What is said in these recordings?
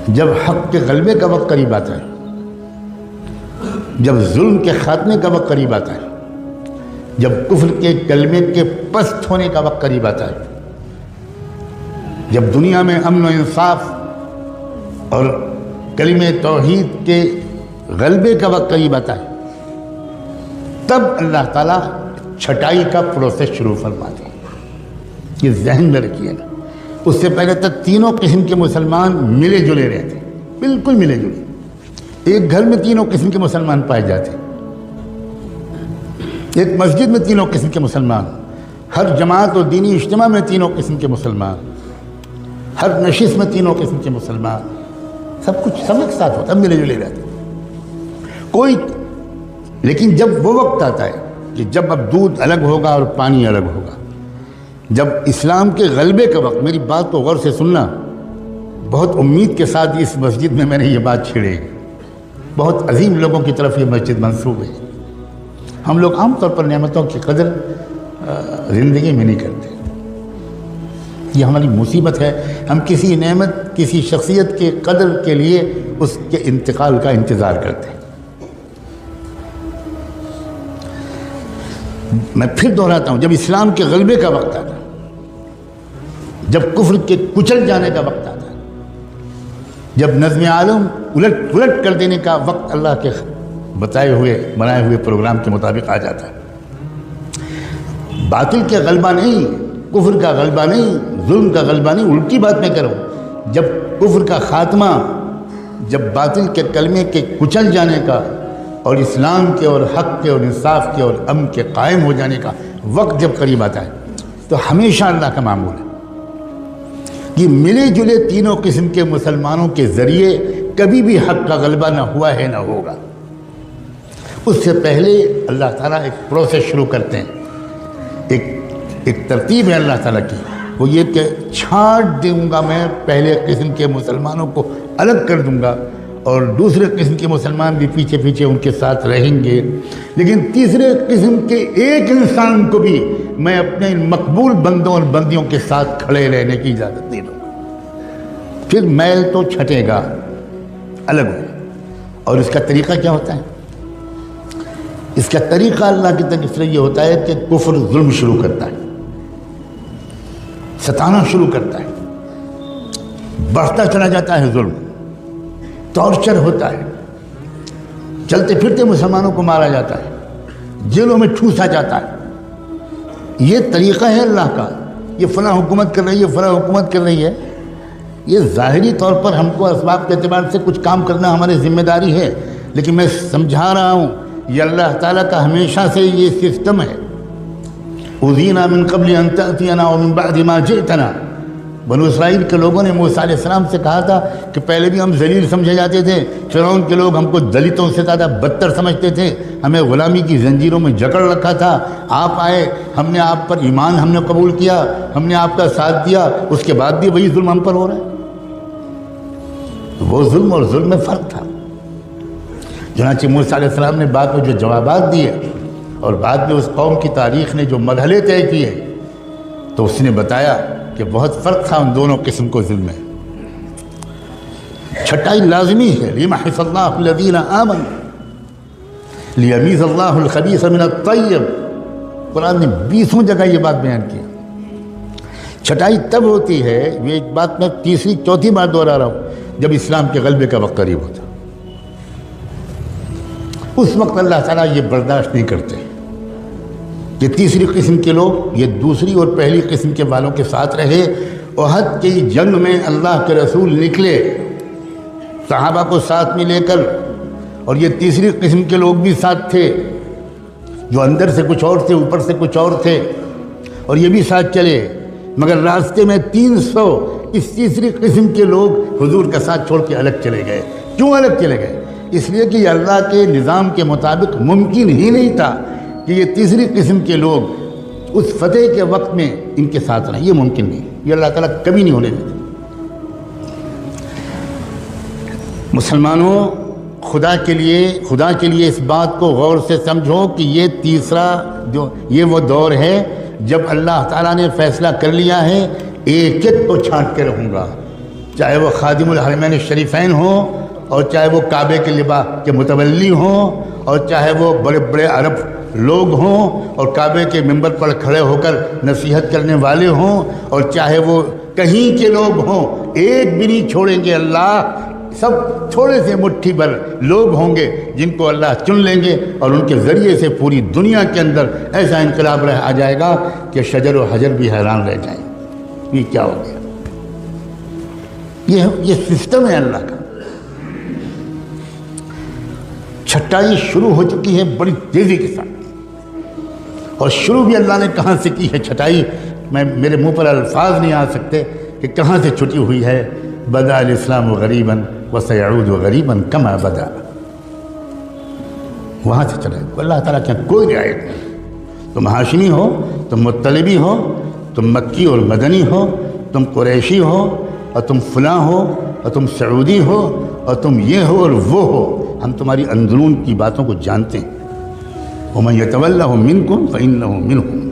جب حق کے غلبے کا وقت قریب آتا ہے، جب ظلم کے خاتمے کا وقت قریب آتا ہے، جب کفر کے کلمے کے پست ہونے کا وقت قریب آتا ہے، جب دنیا میں امن و انصاف اور کلمہ توحید کے غلبے کا وقت قریب آتا ہے، تب اللہ تعالیٰ چھٹائی کا پروسیس شروع فرماتے ہیں۔ یہ ذہن میں رکھیے گا، اس سے پہلے تک تینوں قسم کے مسلمان ملے جلے رہتے، بالکل ملے جلے، ایک گھر میں تینوں قسم کے مسلمان پائے جاتے، ایک مسجد میں تینوں قسم کے مسلمان، ہر جماعت اور دینی اجتماع میں تینوں قسم کے مسلمان، ہر نشست میں تینوں قسم کے مسلمان، سب کچھ سب ایک ساتھ ہوتا ہے، ملے جلے رہتے کوئی۔ لیکن جب وہ وقت آتا ہے کہ جب اب دودھ الگ ہوگا اور پانی الگ ہوگا، جب اسلام کے غلبے کا وقت، میری بات کو غور سے سننا، بہت امید کے ساتھ اس مسجد میں میں نے یہ بات چھیڑی، بہت عظیم لوگوں کی طرف یہ مسجد منسوب ہے۔ ہم لوگ عام طور پر نعمتوں کی قدر زندگی میں نہیں کرتے، یہ ہماری مصیبت ہے۔ ہم کسی نعمت، کسی شخصیت کے قدر کے لیے اس کے انتقال کا انتظار کرتے ہیں۔ میں پھر دہراتا ہوں، جب اسلام کے غلبے کا وقت آتا ہے، جب کفر کے کچل جانے کا وقت آتا ہے، جب نظم عالم الٹ کر دینے کا وقت اللہ کے بنائے ہوئے پروگرام کے مطابق آ جاتا ہے، باطل کا غلبہ نہیں، کفر کا غلبہ نہیں، ظلم کا غلبہ نہیں، الٹی بات میں کرو، جب کفر کا خاتمہ، جب باطل کے کلمے کے کچل جانے کا اور اسلام کے اور حق کے اور انصاف کے اور امن کے قائم ہو جانے کا وقت جب قریب آتا ہے، تو ہمیشہ اللہ کا معمول ہے کہ ملے جلے تینوں قسم کے مسلمانوں کے ذریعے کبھی بھی حق کا غلبہ نہ ہوا ہے نہ ہوگا۔ اس سے پہلے اللہ تعالیٰ ایک پروسیس شروع کرتے ہیں، ایک ترتیب ہے اللہ تعالیٰ کی، وہ یہ کہ چھانٹ دوں گا میں، پہلے قسم کے مسلمانوں کو الگ کر دوں گا اور دوسرے قسم کے مسلمان بھی پیچھے پیچھے ان کے ساتھ رہیں گے، لیکن تیسرے قسم کے ایک انسان کو بھی میں اپنے مقبول بندوں اور بندیوں کے ساتھ کھڑے رہنے کی اجازت دے دوں گا۔ پھر میل تو چھٹے گا، الگ ہوگا۔ اور اس کا طریقہ کیا ہوتا ہے؟ اس کا طریقہ اللہ کی طرف سے یہ ہوتا ہے کہ کفر ظلم شروع کرتا ہے، ستانا شروع کرتا ہے، بڑھتا چلا جاتا ہے ظلم، ٹارچر ہوتا ہے، چلتے پھرتے مسلمانوں کو مارا جاتا ہے، جیلوں میں ٹھوسا جاتا ہے۔ یہ طریقہ ہے اللہ کا، یہ فلاں حکومت کر رہی ہے، فلاں حکومت کر رہی ہے، یہ ظاہری طور پر ہم کو اسباب کے اعتبار سے کچھ کام کرنا ہماری ذمہ داری ہے، لیکن میں سمجھا رہا ہوں یہ اللہ تعالیٰ کا ہمیشہ سے یہ سسٹم ہے۔ اُذِينَا مِن قَبْلِ أَن تَأْتِيَنَا وَمِن بَعْدِ مَا جِئْتَنَا، بنو اسرائیل کے لوگوں نے موسیٰ علیہ السلام سے کہا تھا کہ پہلے بھی ہم ذلیل سمجھے جاتے تھے، فرعون کے لوگ ہم کو دلتوں سے زیادہ بدتر سمجھتے تھے، ہمیں غلامی کی زنجیروں میں جکڑ رکھا تھا، آپ آئے، ہم نے آپ پر ایمان ہم نے قبول کیا، ہم نے آپ کا ساتھ دیا، اس کے بعد بھی وہی ظلم ہم پر ہو رہا ہے۔ وہ ظلم اور ظلم میں فرق تھا۔ چنانچہ موسیٰ علیہ السلام نے بعد میں جو جوابات دیے اور بعد میں اس قوم کی تاریخ نے جو مرحلے طے کیے، تو اس نے بتایا کہ بہت فرق تھا ان دونوں قسم کو ظلم میں۔ چھٹائی لازمی ہے، لِيَمْحِصَ اللَّهُ الَّذِينَ آمَنُوا لِيَمِيزَ اللَّهُ الْخَبِيثَ مِنَ الطَّيِّبِ، قرآن نے 20 جگہ یہ بات بیان کی۔ چھٹائی تب ہوتی ہے، یہ ایک بات میں تیسری چوتھی بار دوہرا رہا ہوں، جب اسلام کے غلبے کا وقت قریب ہوتا، اس وقت اللہ تعالیٰ یہ برداشت نہیں کرتے کہ تیسری قسم کے لوگ یہ دوسری اور پہلی قسم کے والوں کے ساتھ رہے۔ احد کی جنگ میں اللہ کے رسول نکلے صحابہ کو ساتھ میں لے کر، اور یہ تیسری قسم کے لوگ بھی ساتھ تھے جو اندر سے کچھ اور تھے، اوپر سے کچھ اور تھے، اور یہ بھی ساتھ چلے، مگر راستے میں 300 اس تیسری قسم کے لوگ حضور کا ساتھ چھوڑ کے الگ چلے گئے۔ کیوں الگ چلے گئے؟ اس لیے کہ یہ اللہ کے نظام کے مطابق ممکن ہی نہیں تھا کہ یہ تیسری قسم کے لوگ اس فتح کے وقت میں ان کے ساتھ رہیں، یہ ممکن نہیں، یہ اللہ تعالیٰ کبھی نہیں ہونے دیتے۔ مسلمانوں، خدا کے لیے اس بات کو غور سے سمجھو کہ یہ تیسرا یہ وہ دور ہے جب اللہ تعالیٰ نے فیصلہ کر لیا ہے ایک ایک کو چھانٹ کے رہوں گا، چاہے وہ خادم الحرمین الشریفین ہوں، اور چاہے وہ کعبے کے لباس کے متولی ہوں، اور چاہے وہ بڑے بڑے عرب لوگ ہوں اور کعبے کے منبر پر کھڑے ہو کر نصیحت کرنے والے ہوں، اور چاہے وہ کہیں کے لوگ ہوں، ایک بھی نہیں چھوڑیں گے اللہ۔ سب تھوڑے سے مٹھی بھر لوگ ہوں گے جن کو اللہ چن لیں گے، اور ان کے ذریعے سے پوری دنیا کے اندر ایسا انقلاب آ جائے گا کہ شجر و حجر بھی حیران رہ جائیں۔ یہ کیا ہو گیا؟ یہ سسٹم ہے اللہ کا۔ چھٹائی شروع ہو چکی ہے بڑی تیزی کے ساتھ، اور شروع بھی اللہ نے کہاں سے کی ہے چھٹائی، میرے منہ پر الفاظ نہیں آ سکتے کہ کہاں سے چھٹی ہوئی ہے۔ بدأ الاسلام غریباً وسيعود غریباً كما بدأ، وہاں سے چلے۔ اللہ تعالیٰ کے کوئی رعایت نہیں، تم ہاشمی ہو، تم مطلبی ہو، تم مکی اور مدنی ہو، تم قریشی ہو، اور تم فلاں ہو، اور تم سعودی ہو، اور تم یہ ہو اور وہ ہو، ہم تمہاری اندرون کی باتوں کو جانتے ہیں۔ وَمَن يَتَوَلَّهُ مِنكُمْ فَإِنَّهُ مِنْهُمْ۔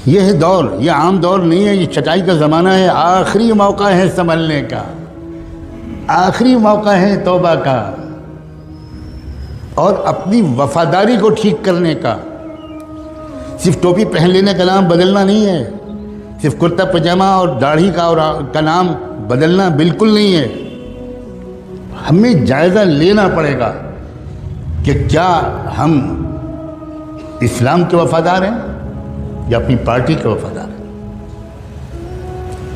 یہ دور، یہ عام دور نہیں ہے، یہ چھٹائی کا زمانہ ہے۔ آخری موقع ہے سنبھلنے کا، آخری موقع ہے توبہ کا، اور اپنی وفاداری کو ٹھیک کرنے کا۔ صرف ٹوپی پہن لینے کا نام بدلنا نہیں ہے، صرف کرتا پجامہ اور داڑھی کا نام بدلنا بالکل نہیں ہے۔ ہمیں جائزہ لینا پڑے گا کہ کیا ہم اسلام کے وفادار ہیں یا اپنی پارٹی کے وفادار ہیں،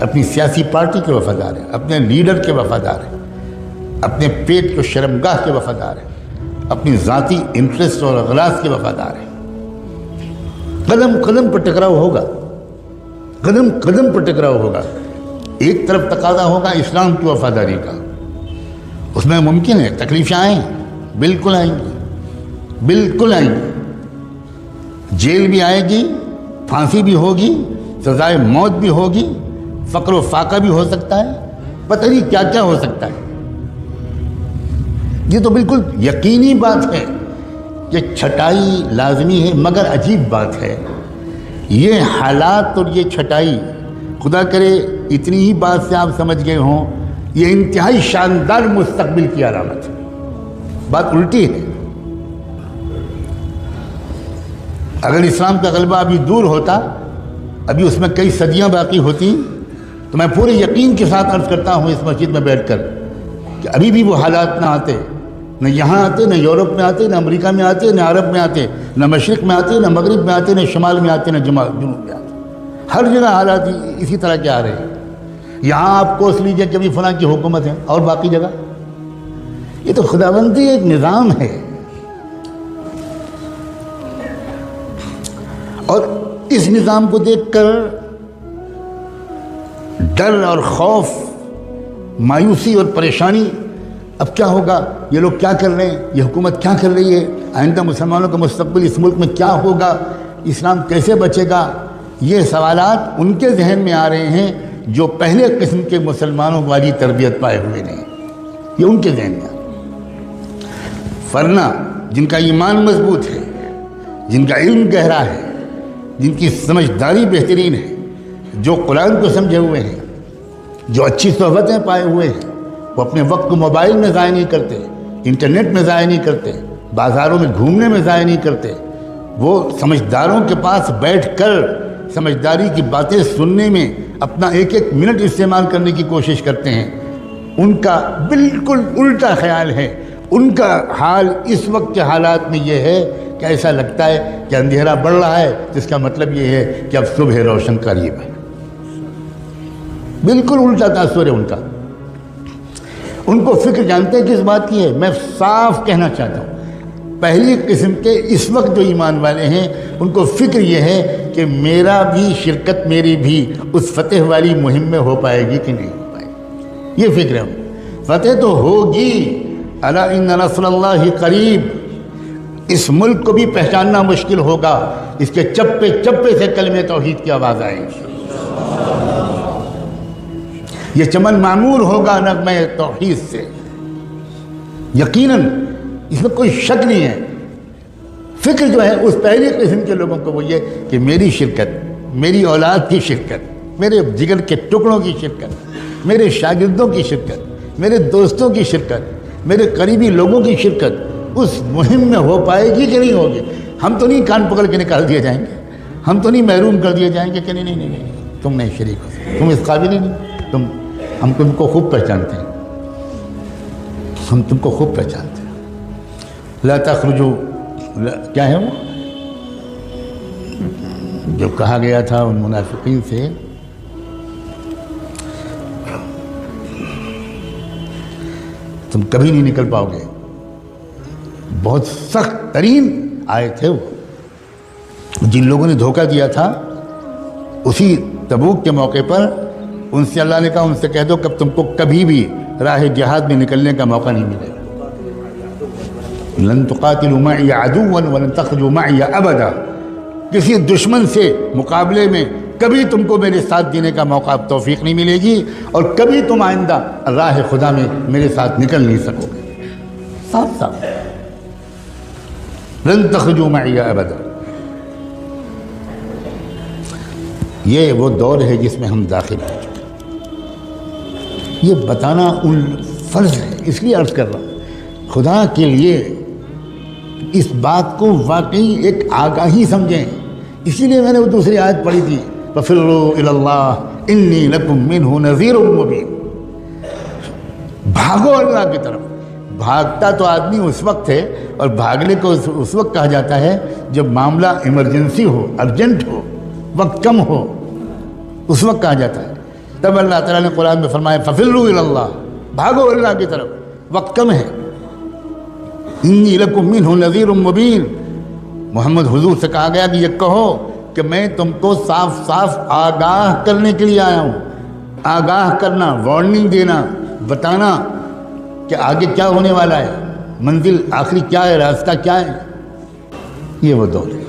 اپنی سیاسی پارٹی کے وفادار ہیں، اپنے لیڈر کے وفادار ہیں، اپنے پیٹ کو شرمگاہ کے وفادار ہیں، اپنی ذاتی انٹرسٹ اور اغراض کے وفادار ہیں۔ قدم قدم پر ٹکراؤ ہوگا، قدم قدم پر ٹکراؤ ہوگا۔ ایک طرف تقاضا ہوگا اسلام کی وفاداری کا، اس میں ممکن ہے تکلیفیں آئیں، بالکل آئیں گی، بالکل آئیں گی، جیل بھی آئے گی، پھانسی بھی ہوگی، سزائے موت بھی ہوگی، فقر و فاقہ بھی ہو سکتا ہے، پتہ نہیں کیا کیا ہو سکتا ہے۔ یہ تو بالکل یقینی بات ہے کہ چھٹائی لازمی ہے، مگر عجیب بات ہے یہ حالات اور یہ چھٹائی، خدا کرے اتنی ہی بات سے آپ سمجھ گئے ہوں، یہ انتہائی شاندار مستقبل کی علامت ہے۔ بات الٹی ہے۔ اگر اسلام کا غلبہ ابھی دور ہوتا، ابھی اس میں کئی صدیاں باقی ہوتی، تو میں پورے یقین کے ساتھ عرض کرتا ہوں اس مسجد میں بیٹھ کر کہ ابھی بھی وہ حالات نہ آتے، نہ یہاں آتے، نہ یورپ میں آتے، نہ امریکہ میں آتے، نہ عرب میں آتے، نہ مشرق میں آتے، نہ مغرب میں آتے، نہ شمال میں آتے، نہ جنوب میں آتے۔ ہر جگہ حالات اسی طرح کے آ رہے ہیں۔ یہاں آپ کوس لیجئے کہ ابھی فلاں کی حکومت ہے، اور باقی جگہ یہ تو خداوندی ایک نظام ہے، اور اس نظام کو دیکھ کر ڈر اور خوف، مایوسی اور پریشانی، اب کیا ہوگا، یہ لوگ کیا کر رہے ہیں، یہ حکومت کیا کر رہی ہے، آئندہ مسلمانوں کا مستقبل اس ملک میں کیا ہوگا، اسلام کیسے بچے گا، یہ سوالات ان کے ذہن میں آ رہے ہیں جو پہلے قسم کے مسلمانوں والی تربیت پائے ہوئے نہیں، یہ ان کے ذہن میں آ رہے ہیں۔ ورنہ جن کا ایمان مضبوط ہے، جن کا علم گہرا ہے، جن کی سمجھداری بہترین ہے، جو قرآن کو سمجھے ہوئے ہیں، جو اچھی صحبتیں پائے ہوئے ہیں، وہ اپنے وقت کو موبائل میں ضائع نہیں کرتے، انٹرنیٹ میں ضائع نہیں کرتے، بازاروں میں گھومنے میں ضائع نہیں کرتے، وہ سمجھداروں کے پاس بیٹھ کر سمجھداری کی باتیں سننے میں اپنا ایک ایک منٹ استعمال کرنے کی کوشش کرتے ہیں۔ ان کا بالکل الٹا خیال ہے۔ ان کا حال اس وقت کے حالات میں یہ ہے کہ ایسا لگتا ہے کہ اندھیرا بڑھ رہا ہے، جس کا مطلب یہ ہے کہ اب صبح روشن قریب ہے۔ بالکل الٹا تاثر ہے ان کا۔ ان کو فکر جانتے ہیں کس بات کی ہے؟ میں صاف کہنا چاہتا ہوں، پہلی قسم کے اس وقت جو ایمان والے ہیں ان کو فکر یہ ہے کہ میرا بھی شرکت، میری بھی اس فتح والی مہم میں ہو پائے گی کہ نہیں ہو پائے گی، یہ فکر ہے۔ فتح تو ہوگی، الا ان نصر اللہ قریب۔ اس ملک کو بھی پہچاننا مشکل ہوگا، اس کے چپے چپے سے کلمہ توحید کی آواز آئے گی۔ یہ چمن معمور ہوگا نغمہ توحید سے، یقیناً اس میں کوئی شک نہیں ہے۔ فکر جو ہے اس پہلی قسم کے لوگوں کو وہ یہ کہ میری شرکت، میری اولاد کی شرکت، میرے جگر کے ٹکڑوں کی شرکت، میرے شاگردوں کی شرکت، میرے دوستوں کی شرکت، میرے قریبی لوگوں کی شرکت اس مہم میں ہو پائے گی کہ نہیں ہوگی؟ ہم تو نہیں کان پکڑ کے نکال دیے جائیں گے، ہم تو نہیں محروم کر دیے جائیں گے کہ نہیں تم نہیں شریک ہو، تم اس قابل ہی نہیں، ہم تم کو خوب پہچانتے ہیں، ہم تم کو خوب پہچانتے ہیں۔ لا تخرجوا، کیا ہے وہ جو کہا گیا تھا ان منافقین سے، تم کبھی نہیں نکل پاؤ گے، بہت سخت ترین آئے تھے وہ۔ جن لوگوں نے دھوکہ دیا تھا اسی تبوک کے موقع پر ان سے اللہ نے کہا، ان سے کہہ دو کہ تم کو کبھی بھی راہ جہاد میں نکلنے کا موقع نہیں ملے گا۔ لن تقاتلوا معي عدوا ولن تخرجوا معي ابدا، کسی دشمن سے مقابلے میں کبھی تم کو میرے ساتھ دینے کا موقع توفیق نہیں ملے گی، اور کبھی تم آئندہ راہ خدا میں میرے ساتھ نکل نہیں سکو گے۔ صاف صاف، لن تخرجوا معي ابدا۔ یہ وہ دور ہے جس میں ہم داخل ہو چکے، یہ بتانا ان فرض ہے، اس لیے عرض کر رہا ہوں خدا کے لیے اس بات کو واقعی ایک آگاہی سمجھیں۔ اسی لیے میں نے وہ دوسری آیت پڑھی تھی، فَفِرُّوا إِلَى اللَّهِ إِنِّي لَكُمْ مِنْهُ نَذِيرٌ مُّبِينٌ۔ بھاگو اللہ کی طرف۔ بھاگتا تو آدمی اس وقت ہے، اور بھاگنے کو اس وقت کہا جاتا ہے جب معاملہ ایمرجنسی ہو، ارجنٹ ہو، وقت کم ہو، اس وقت کہا جاتا ہے۔ تب اللہ تعالیٰ نے قرآن میں فرمایا فَفِرُّوا إِلَى اللَّهِ، بھاگو اللہ کی طرف، وقت کم ہے۔ انی لکم منہ نذیر مبین، محمد حضور سے کہا گیا کہ یہ کہو کہ میں تم کو صاف صاف آگاہ کرنے کے لیے آیا ہوں۔ آگاہ کرنا، وارننگ دینا، بتانا کہ آگے کیا ہونے والا ہے، منزل آخری کیا ہے، راستہ کیا ہے۔ یہ وہ دور ہے۔